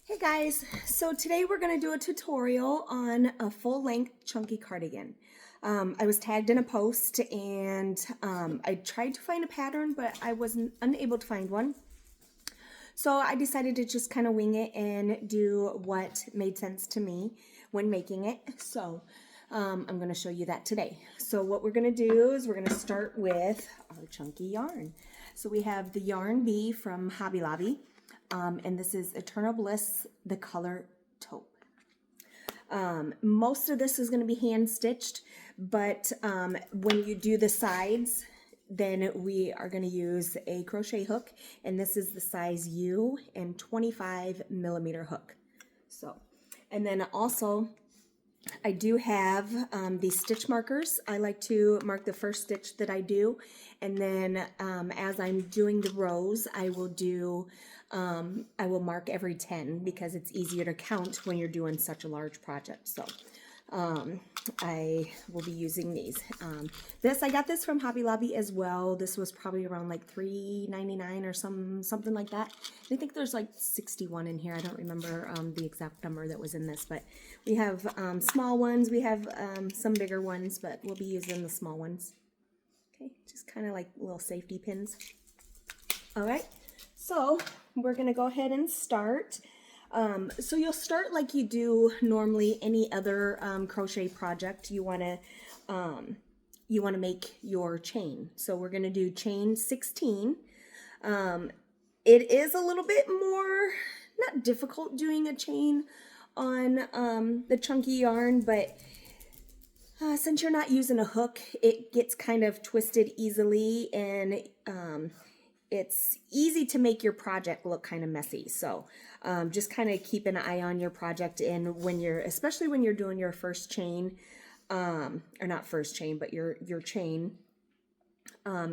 Hey guys, so today we're going to do a tutorial on a full-length chunky cardigan. I was tagged in a post and I tried to find a pattern, but I was unable to find one. So I decided to just kind of wing it and do what made sense to me when making it. So I'm going to show you that today. So what we're going to do is we're going to start with our chunky yarn. So we have the Yarn Bee from Hobby Lobby. And this is Eternal Bliss, the color taupe. Most of this is going to be hand stitched, but when you do the sides, then we are going to use a crochet hook, and this is the size U and 25mm hook. So, and then also I do have these stitch markers. I like to mark the first stitch that I do, and then as I'm doing the rows, I will mark every 10 because it's easier to count when you're doing such a large project. So I will be using these. I got this from Hobby Lobby as well. This was probably around like $3.99 or something like that. I think there's like 61 in here. I don't remember the exact number that was in this, but we have small ones. We have some bigger ones, but we'll be using the small ones. Okay, just kind of like little safety pins. All right, so we're gonna go ahead and start. So you'll start like you do normally any other crochet project. You want to make your chain. So we're going to do chain 16. It is a little bit more, not difficult doing a chain on the chunky yarn, but since you're not using a hook, it gets kind of twisted easily, and it's easy to make your project look kind of messy. So just kind of keep an eye on your project, and especially when you're doing your first chain, or not first chain, but your chain,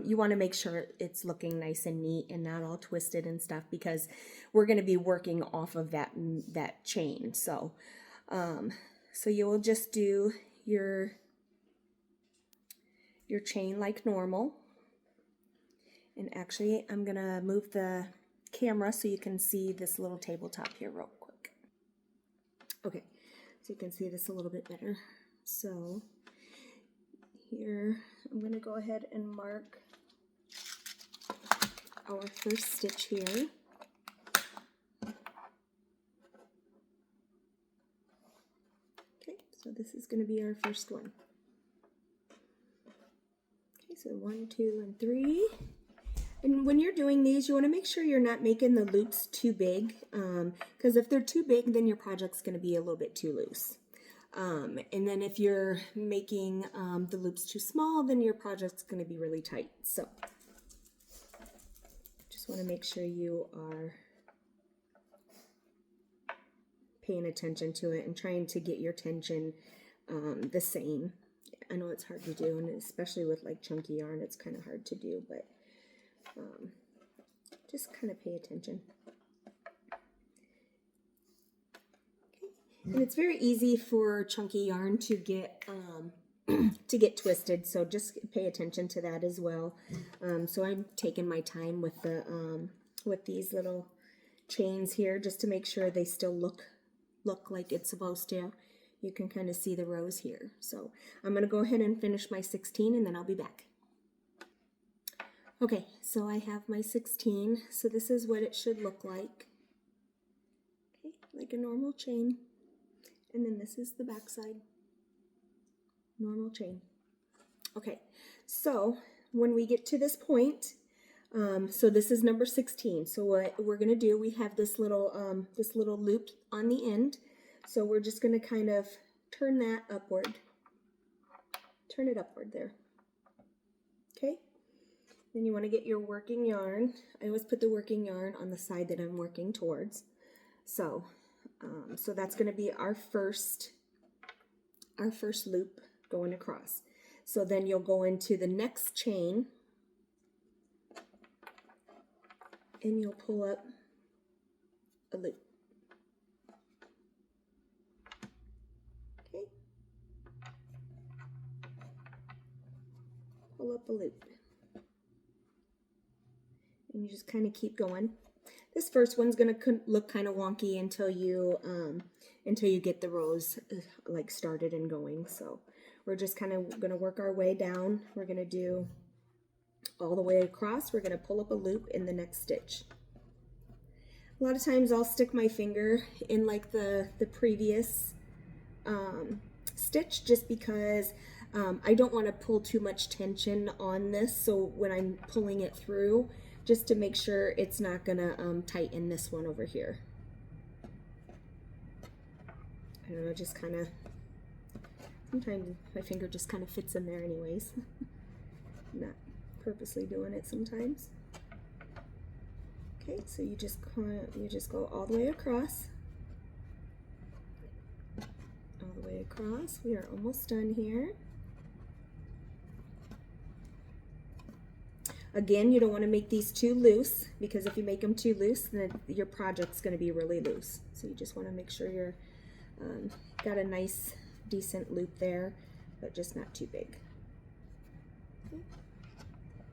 you want to make sure it's looking nice and neat and not all twisted and stuff, because we're going to be working off of that chain. So so you will just do your chain like normal. And actually, I'm going to move the camera so you can see this little tabletop here real quick. Okay, so you can see this a little bit better. So here, I'm going to go ahead and mark our first stitch here. Okay, so this is going to be our first one. Okay, so 1, 2, and 3. And when you're doing these, you want to make sure you're not making the loops too big, because if they're too big, then your project's going to be a little bit too loose. And then if you're making the loops too small, then your project's going to be really tight. So just want to make sure you are paying attention to it and trying to get your tension the same. I know it's hard to do, and especially with like chunky yarn, it's kind of hard to do, but just kind of pay attention. Okay. And it's very easy for chunky yarn to get twisted, so just pay attention to that as well. So I'm taking my time with the with these little chains here, just to make sure they still look like it's supposed to. You can kind of see the rows here. So I'm going to go ahead and finish my 16, and then I'll be back. Okay, so I have my 16, so this is what it should look like. Okay, like a normal chain. And then this is the back side. Normal chain. Okay, so when we get to this point, so this is number 16. So what we're going to do, we have this little loop on the end. So we're just going to kind of turn that upward. Turn it upward there. Okay. Then you want to get your working yarn. I always put the working yarn on the side that I'm working towards. So, so that's going to be our first loop going across. So then you'll go into the next chain, and you'll pull up a loop. Okay. Pull up a loop. And you just kind of keep going. This first one's gonna look kind of wonky until you get the rows like started and going. So we're just kind of gonna work our way down. We're gonna do all the way across. We're gonna pull up a loop in the next stitch. A lot of times I'll stick my finger in like the previous stitch, just because I don't want to pull too much tension on this. So when I'm pulling it through, just to make sure it's not gonna tighten this one over here. I don't know, just kind of, sometimes my finger just kind of fits in there anyways. Not purposely doing it sometimes. Okay, so you just go all the way across. All the way across. We are almost done here. Again, you don't want to make these too loose, because if you make them too loose, then your project's going to be really loose. So you just want to make sure you're got a nice, decent loop there, but just not too big. Okay.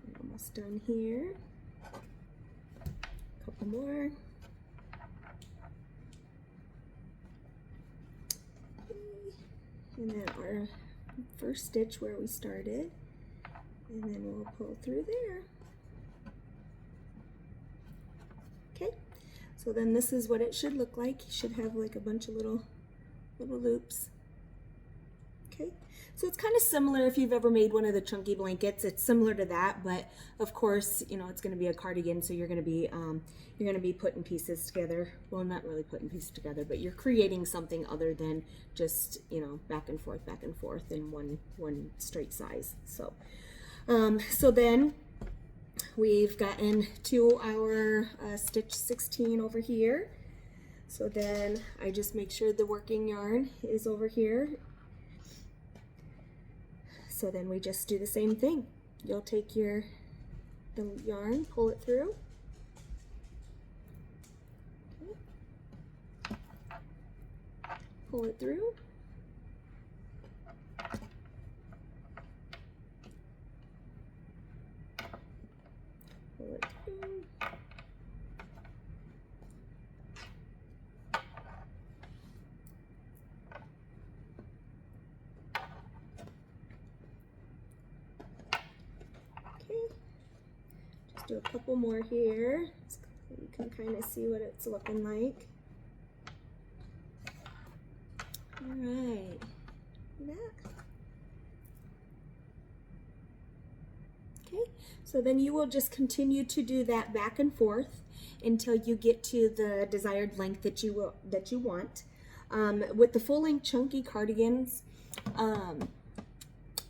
I'm almost done here. A couple more. Okay. And then our first stitch where we started, and then we'll pull through there. Okay, so then this is what it should look like. You should have like a bunch of little loops. Okay, so it's kind of similar if you've ever made one of the chunky blankets. It's similar to that, but of course, you know, it's going to be a cardigan, so you're going to be putting pieces together. Well, not really putting pieces together, but you're creating something other than just, you know, back and forth in one straight size. So so then we've gotten to our stitch 16 over here. So then I just make sure the working yarn is over here. So then we just do the same thing. You'll take the yarn, pull it through. Okay. Pull it through. Pull it through. Okay, just do a couple more here so you can kind of see what it's looking like. All right, that. Okay, so then you will just continue to do that back and forth until you get to the desired length that you want. With the full length chunky cardigans,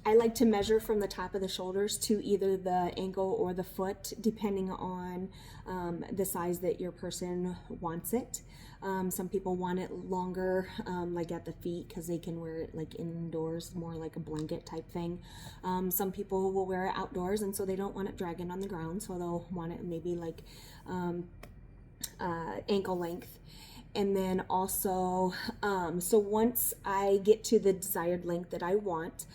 I like to measure from the top of the shoulders to either the ankle or the foot, depending on the size that your person wants it. Some people want it longer, like at the feet, because they can wear it like indoors, more like a blanket type thing. Some people will wear it outdoors, and so they don't want it dragging on the ground, so they'll want it maybe like ankle length. And then also, so once I get to the desired length that I want,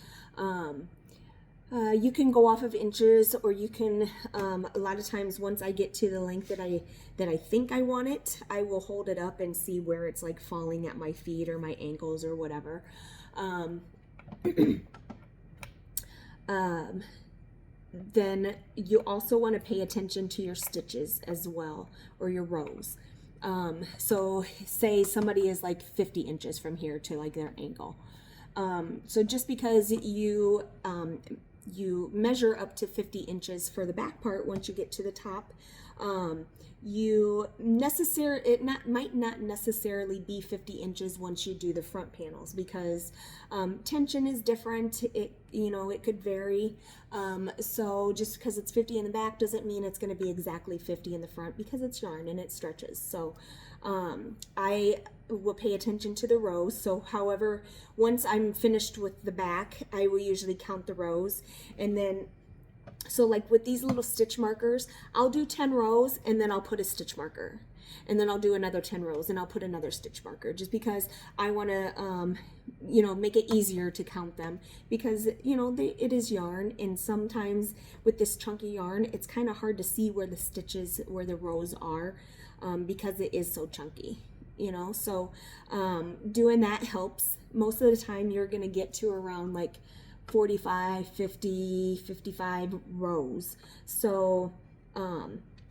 you can go off of inches, or you can, a lot of times once I get to the length that I think I want it, I will hold it up and see where it's like falling at my feet or my ankles or whatever. Then you also want to pay attention to your stitches as well, or your rows. So say somebody is like 50 inches from here to like their ankle. So just because you measure up to 50 inches for the back part, once you get to the top, might not necessarily be 50 inches once you do the front panels, because tension is different. It could vary. So just because it's 50 in the back doesn't mean it's going to be exactly 50 in the front, because it's yarn and it stretches. So I will pay attention to the rows. So however, once I'm finished with the back, I will usually count the rows, and then so like with these little stitch markers, I'll do 10 rows and then I'll put a stitch marker, and then I'll do another 10 rows and I'll put another stitch marker, just because I want to make it easier to count them, because it is yarn, and sometimes with this chunky yarn it's kind of hard to see where the rows are. because it is so chunky, you know. So doing that helps. Most of the time you're going to get to around like 45, 50, 55 rows. So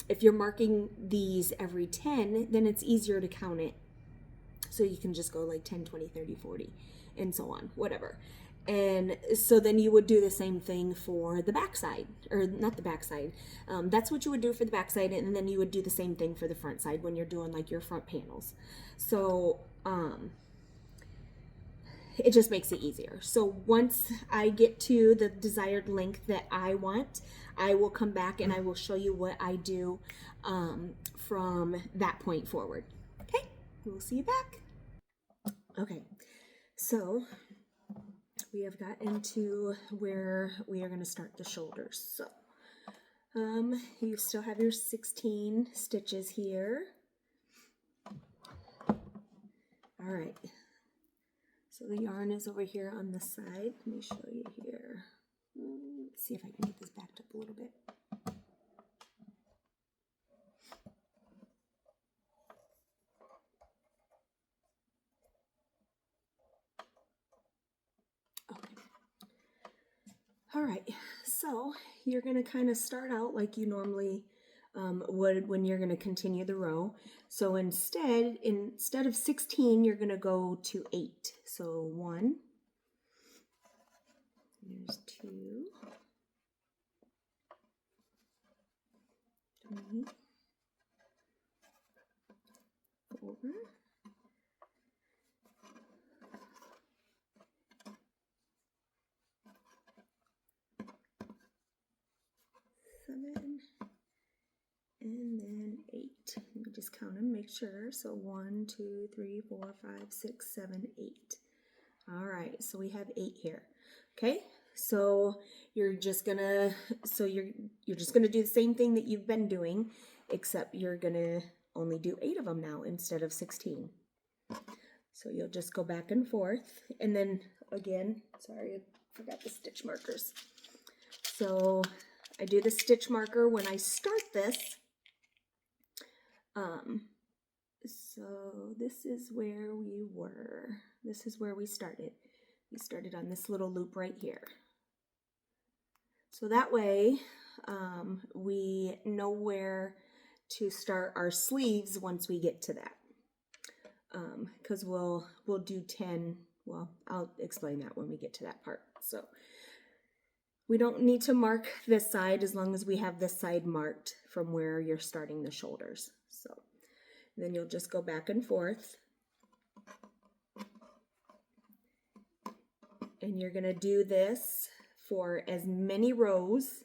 if you're marking these every 10, then it's easier to count it. So you can just go like 10, 20, 30, 40, and so on, whatever. And so then you would do the same thing for the backside, or not the backside. That's what you would do for the backside, and then you would do the same thing for the front side when you're doing like your front panels. So it just makes it easier. So once I get to the desired length that I want, I will come back and I will show you what I do from that point forward. Okay, we'll see you back. Okay, so we have gotten to where we are going to start the shoulders. So you still have your 16 stitches here. All right. So the yarn is over here on the side. Let me show you here. Let's see if I can get this backed up a little bit. Okay. All right. So you're going to kind of start out like you normally would when you're going to continue the row. So instead of 16, you're going to go to 8. So 1, there's 2, 3, 4, 7, and then 8. Let me just count them, make sure. So 1, 2, 3, 4, 5, 6, 7, 8. All right, so we have 8 here. Okay, so you're just gonna do the same thing that you've been doing, except you're gonna only do 8 of them now instead of 16. So you'll just go back and forth, and then again, sorry, I forgot the stitch markers. So I do the stitch marker when I start this. So this is where we were. This is where we started. We started on this little loop right here. So that way we know where to start our sleeves once we get to that. Because we'll do 10. Well, I'll explain that when we get to that part. So we don't need to mark this side as long as we have this side marked from where you're starting the shoulders. So then you'll just go back and forth. And you're going to do this for as many rows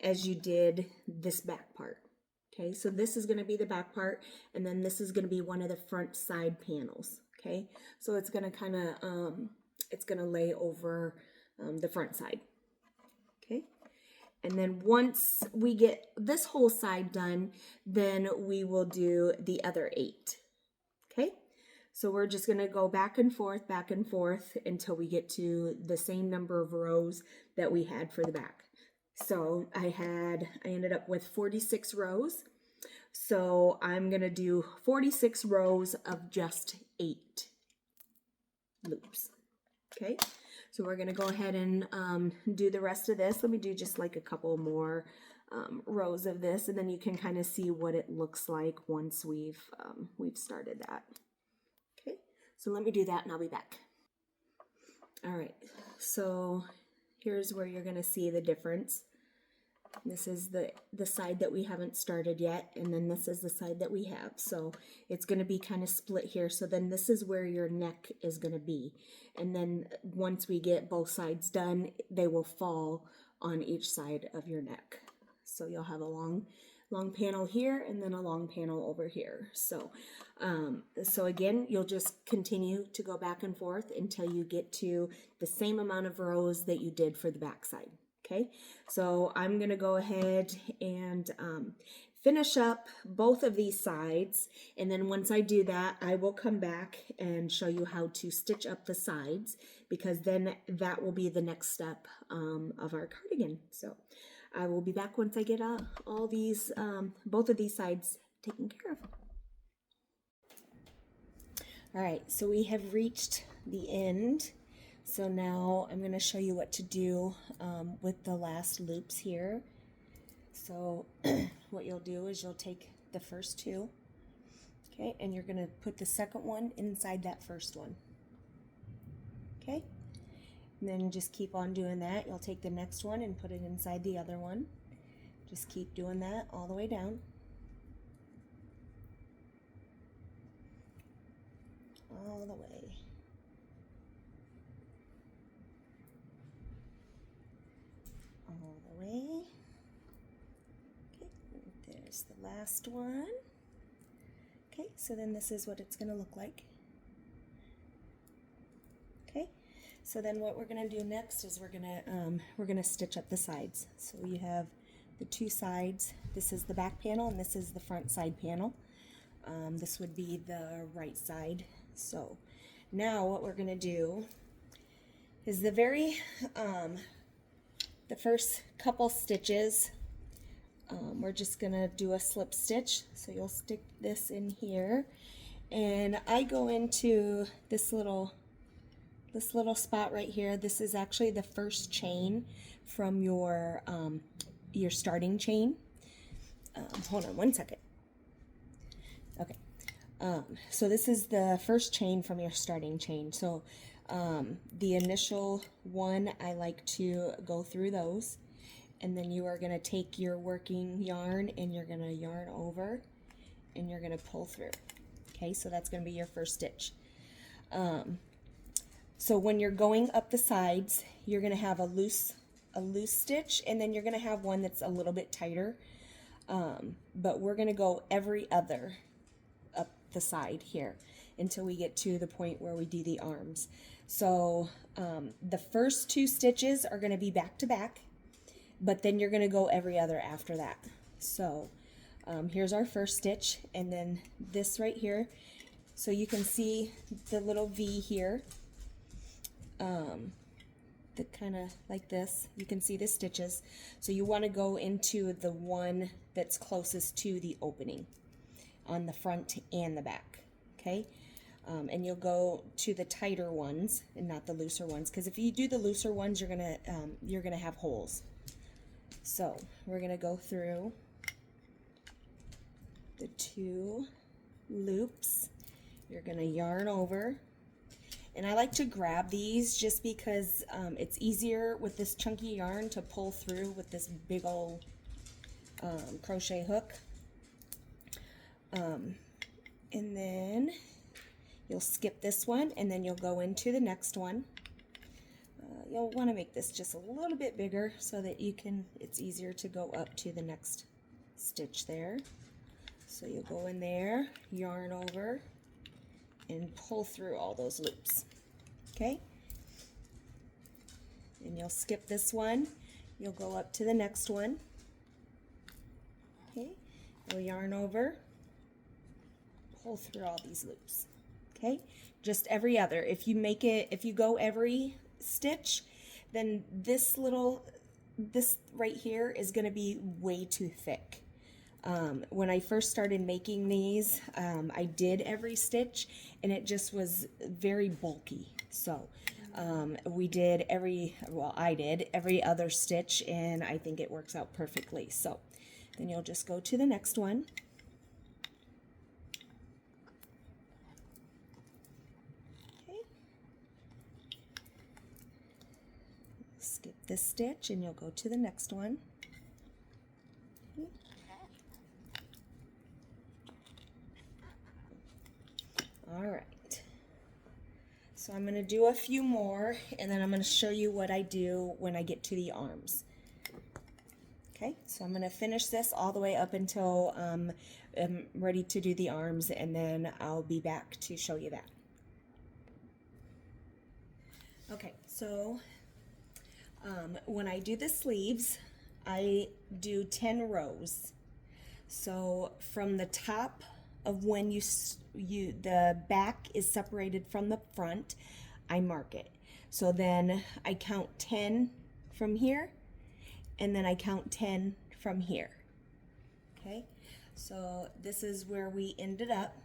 as you did this back part. Okay, so this is going to be the back part, and then this is going to be one of the front side panels. Okay, so it's going to kind of, it's going to lay over the front side. Okay, and then once we get this whole side done, then we will do the other 8. Okay, so we're just going to go back and forth until we get to the same number of rows that we had for the back. So I ended up with 46 rows. So I'm going to do 46 rows of just 8 loops. Okay, so we're going to go ahead and do the rest of this. Let me do just like a couple more rows of this, and then you can kind of see what it looks like once we've started that. Okay, so let me do that and I'll be back. All right, so here's where you're going to see the difference. This is the side that we haven't started yet, and then this is the side that we have. So it's going to be kind of split here. So then this is where your neck is going to be. And then once we get both sides done, they will fall on each side of your neck. So you'll have a long panel here and then a long panel over here. So so again, you'll just continue to go back and forth until you get to the same amount of rows that you did for the back side. Okay, so I'm going to go ahead and finish up both of these sides, and then once I do that, I will come back and show you how to stitch up the sides, because then that will be the next step of our cardigan. So I will be back once I get all these, both of these sides taken care of. All right, so we have reached the end. So now I'm going to show you what to do with the last loops here. So what you'll do is you'll take the first two, okay, and you're going to put the second one inside that first one, okay? And then just keep on doing that. You'll take the next one and put it inside the other one. Just keep doing that all the way down. All the way. All the way. Okay, there's the last one. Okay, so then this is what it's going to look like. Okay, so then what we're going to do next is we're going to stitch up the sides. So you have the two sides. This is the back panel and this is the front side panel. This would be the right side. So now what we're going to do is the first couple stitches, we're just going to do a slip stitch. So you'll stick this in here, and I go into this little spot right here. This is actually the first chain from your starting chain. Hold on one second. Okay. So this is the first chain from your starting chain. So the initial one, I like to go through those, and then you are going to take your working yarn and you're going to yarn over and you're going to pull through. Okay, so that's going to be your first stitch. So when you're going up the sides, you're going to have a loose stitch, and then you're going to have one that's a little bit tighter, but we're going to go every other up the side here until we get to the point where we do the arms. So the first two stitches are going to be back to back, but then you're going to go every other after that. So here's our first stitch, and then this right here. So you can see the little V here, the kind of like this. You can see the stitches. So you want to go into the one that's closest to the opening on the front and the back, okay? And you'll go to the tighter ones and not the looser ones, because if you do the looser ones, you're gonna have holes. So we're gonna go through the two loops. You're gonna yarn over, and I like to grab these just because it's easier with this chunky yarn to pull through with this big old crochet hook. And then you'll skip this one, and then you'll go into the next one. You'll want to make this just a little bit bigger so that it's easier to go up to the next stitch there. So you'll go in there, yarn over, and pull through all those loops, okay? And you'll skip this one, you'll go up to the next one, okay? You'll yarn over, pull through all these loops, okay? Just every other. If you go every stitch, then this right here is going to be way too thick. When I first started making these, I did every stitch, and it just was very bulky. So I did every other stitch, and I think it works out perfectly. So then you'll just go to the next one. Okay. Skip this stitch, and you'll go to the next one. Okay. All right, so I'm going to do a few more, and then I'm going to show you what I do when I get to the arms. Okay, so I'm going to finish this all the way up until I'm ready to do the arms, and then I'll be back to show you that. Okay, so when I do the sleeves, I do 10 rows. So from the top of when the back is separated from the front, I mark it. So then I count 10 from here, and then I count 10 from here. Okay, so this is where we ended up.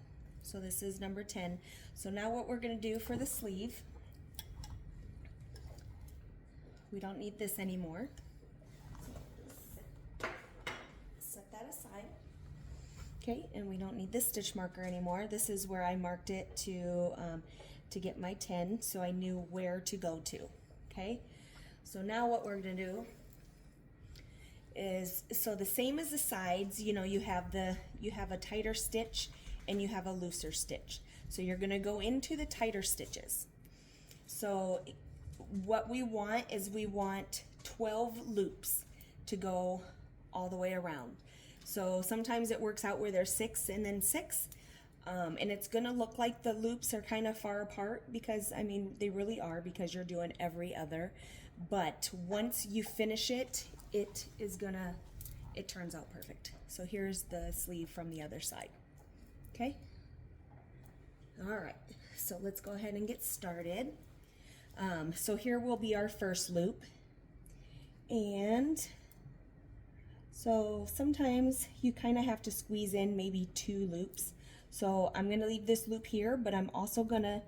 So this is number 10. So now what we're going to do for the sleeve, we don't need this anymore. Set that aside. Okay, and we don't need this stitch marker anymore. This is where I marked it to get my 10, so I knew where to go to. Okay, so now what we're going to do is, so the same as the sides, you know, you have a tighter stitch and you have a looser stitch. So you're going to go into the tighter stitches. So what we want is we want 12 loops to go all the way around. So sometimes it works out where there's 6 and then 6, and it's going to look like the loops are kind of far apart, because I mean they really are, because you're doing every other. But once you finish it, it turns out perfect. So here's the sleeve from the other side. Okay. All right. So let's go ahead and get started. So here will be our first loop, and so sometimes you kind of have to squeeze in maybe 2 loops. So I'm going to leave this loop here, but I'm also going to,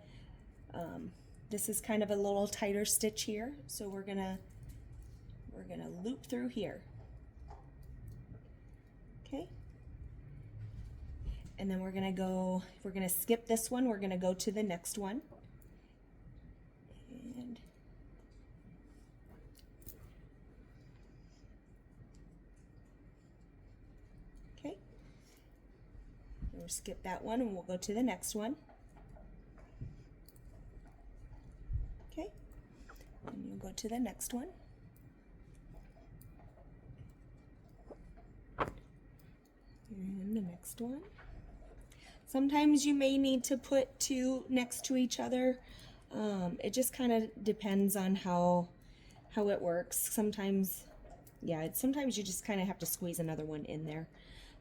this is kind of a little tighter stitch here. So we're going to loop through here. Okay. And then we're going to skip this one. We're going to go to the next one. And okay. We'll skip that one and we'll go to the next one. Okay. And you'll go to the next one. And the next one. Sometimes you may need to put 2 next to each other. It just kind of depends on how it works. Sometimes, yeah, sometimes you just kind of have to squeeze another one in there.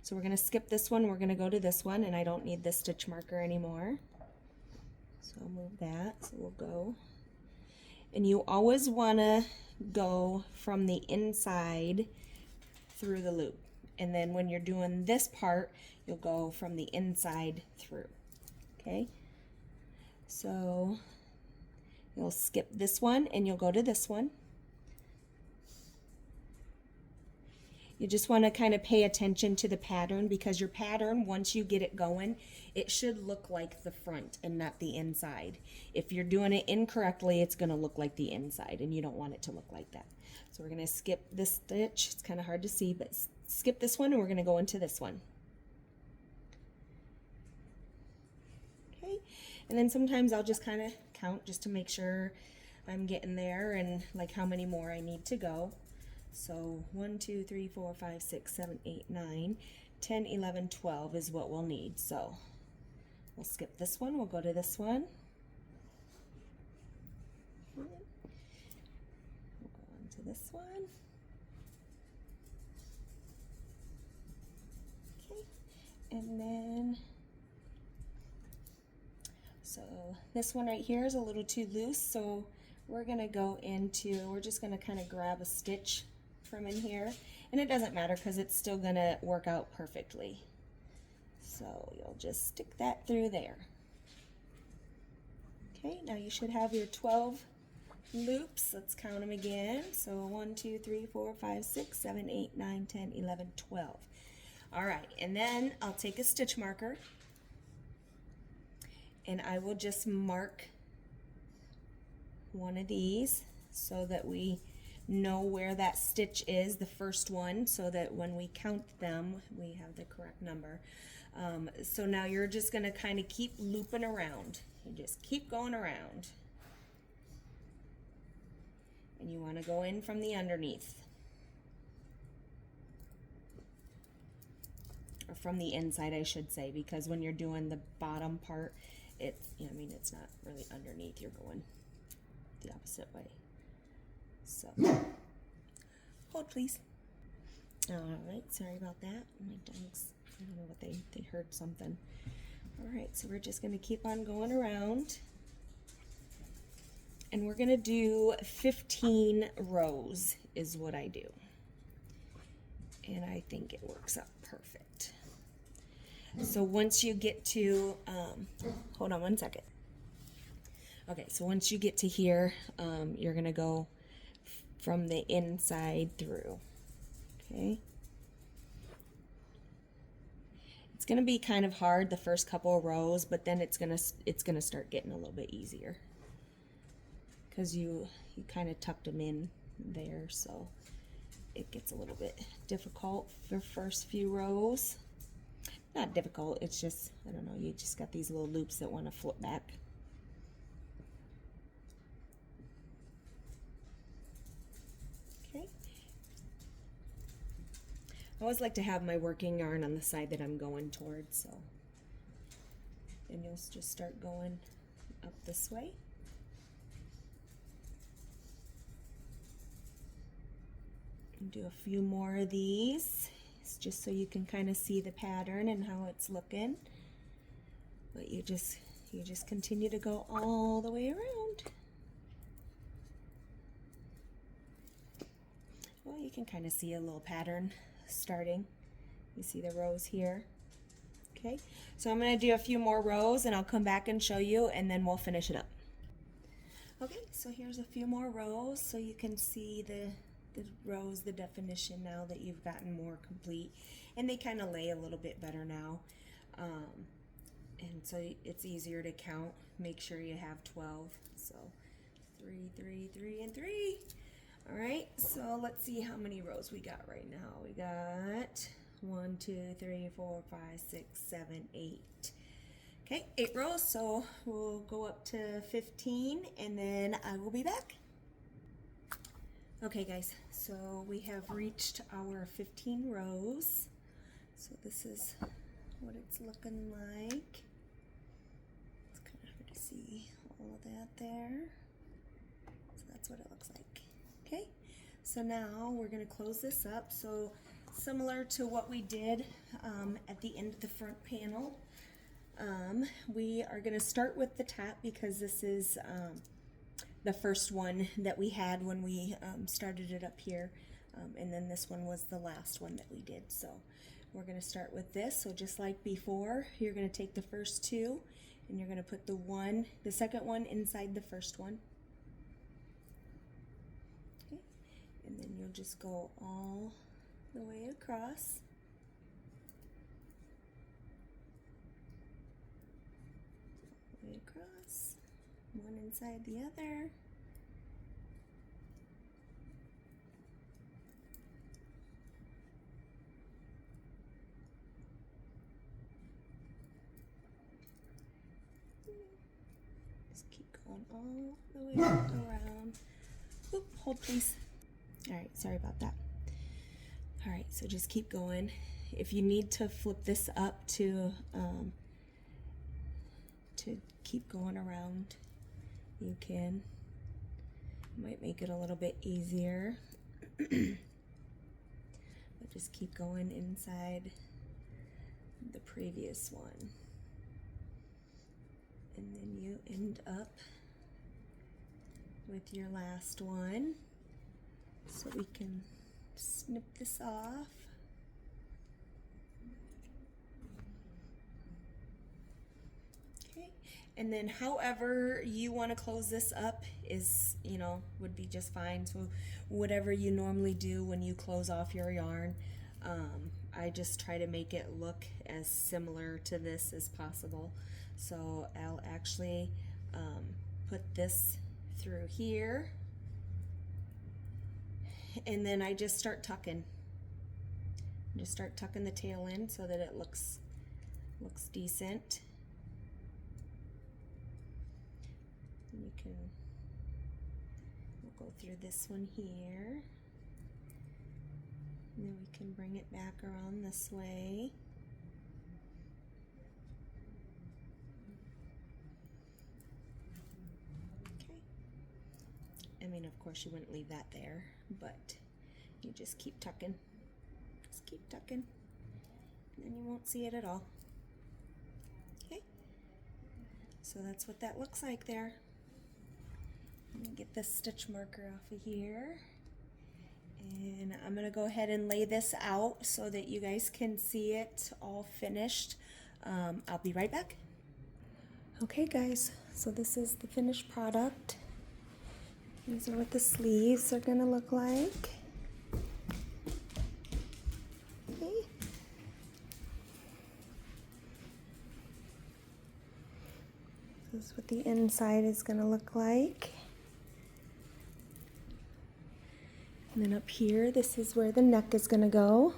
So we're going to skip this one. We're going to go to this one, and I don't need this stitch marker anymore. So I'll move that. So we'll go. And you always want to go from the inside through the loop. And then when you're doing this part, you'll go from the inside through. Okay? So you'll skip this one and you'll go to this one. You just want to kind of pay attention to the pattern, because your pattern, once you get it going, it should look like the front and not the inside. If you're doing it incorrectly, it's going to look like the inside, and you don't want it to look like that. So we're going to skip this stitch. It's kind of hard to see, but skip this one and we're going to go into this one. Okay, and then sometimes I'll just kind of count just to make sure I'm getting there, and like how many more I need to go. So 1, 2, 3, 4, 5, 6, 7, 8, 9, 10, 11, 12 is what we'll need. So we'll skip this one, we'll go to this one. We'll go on to this one. Okay, and then, so this one right here is a little too loose, so we're going to go into, we're just going to kind of grab a stitch from in here, and it doesn't matter because it's still going to work out perfectly. So you'll just stick that through there. Okay, now you should have your 12 loops. Let's count them again. So 1, 2, 3, 4, 5, 6, 7, 8, 9, 10, 11, 12. All right, and then I'll take a stitch marker and I will just mark one of these so that we know where that stitch is, the first one, so that when we count them, we have the correct number. So now you're just going to kind of keep looping around. You just keep going around. And you want to go in from the underneath. Or from the inside, I should say, because when you're doing the bottom part, it's, I mean, it's not really underneath. You're going the opposite way. So, hold please. All right, sorry about that. My dogs, I don't know what they heard something. All right, so we're just going to keep on going around. And we're going to do 15 rows is what I do. And I think it works out perfect. So once you get to, hold on one second. Okay, so once you get to here, you're gonna go from the inside through, okay? It's gonna be kind of hard the first couple of rows, but then it's gonna start getting a little bit easier because you kind of tucked them in there, so it gets a little bit difficult for first few rows. Not difficult, it's just, I don't know, you just got these little loops that want to flip back. Okay. I always like to have my working yarn on the side that I'm going towards, so. And you'll just start going up this way. And do a few more of these. It's just so you can kind of see the pattern and how it's looking. But you just continue to go all the way around. Well, you can kind of see a little pattern starting. You see the rows here. Okay, so I'm going to do a few more rows and I'll come back and show you, and then we'll finish it up. Okay, so here's a few more rows so you can see the rows, the definition now that you've gotten more complete, and they kind of lay a little bit better now, and so it's easier to count. Make sure you have 12, so 3, 3, 3, and 3. All right, so let's see how many rows we got right now. We got 1, 2, 3, 4, 5, 6, 7, 8. Okay, 8 rows, so we'll go up to 15 and then I will be back. Okay guys, so we have reached our 15 rows. So this is what it's looking like. It's kind of hard to see all of that there. So that's what it looks like. Okay, so now we're going to close this up. So similar to what we did at the end of the front panel, we are going to start with the top because this is the first one that we had when we started it up here, and then this one was the last one that we did. So we're going to start with this. So just like before, you're going to take the first 2 and you're going to put the second one inside the first one. Okay, and then you'll just go all the way across. Way across, one inside the other. Just keep going all the way around. Oop, hold please. All right, sorry about that. All right, so just keep going. If you need to flip this up to keep going around, you can. Might make it a little bit easier. But just keep going inside the previous one. And then you end up with your last one. So we can snip this off. Okay, and then however you want to close this up is, would be just fine. So whatever you normally do when you close off your yarn, I just try to make it look as similar to this as possible. So I'll actually put this through here, and then I just start tucking. Just start tucking the tail in so that it looks decent. And we'll go through this one here, and then we can bring it back around this way. I mean, of course you wouldn't leave that there, but you just keep tucking. Just keep tucking, and then you won't see it at all. Okay, so that's what that looks like there. Let me get this stitch marker off of here, and I'm gonna go ahead and lay this out so that you guys can see it all finished. I'll be right back. Okay guys, so this is the finished product. These are what the sleeves are gonna look like. Okay. This is what the inside is gonna look like. And then up here, this is where the neck is gonna go.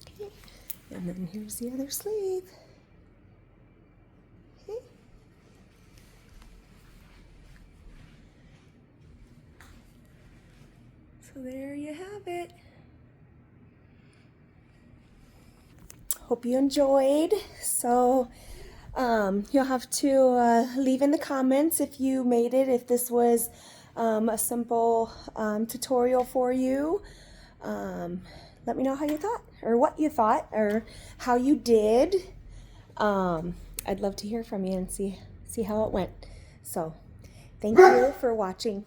Okay. And then here's the other sleeve. Okay. So there you have it. Hope you enjoyed. So you'll have to leave in the comments if you made it, if this was a simple tutorial for you. Let me know how you thought, or what you thought, or how you did. I'd love to hear from you and see how it went. So thank you for watching.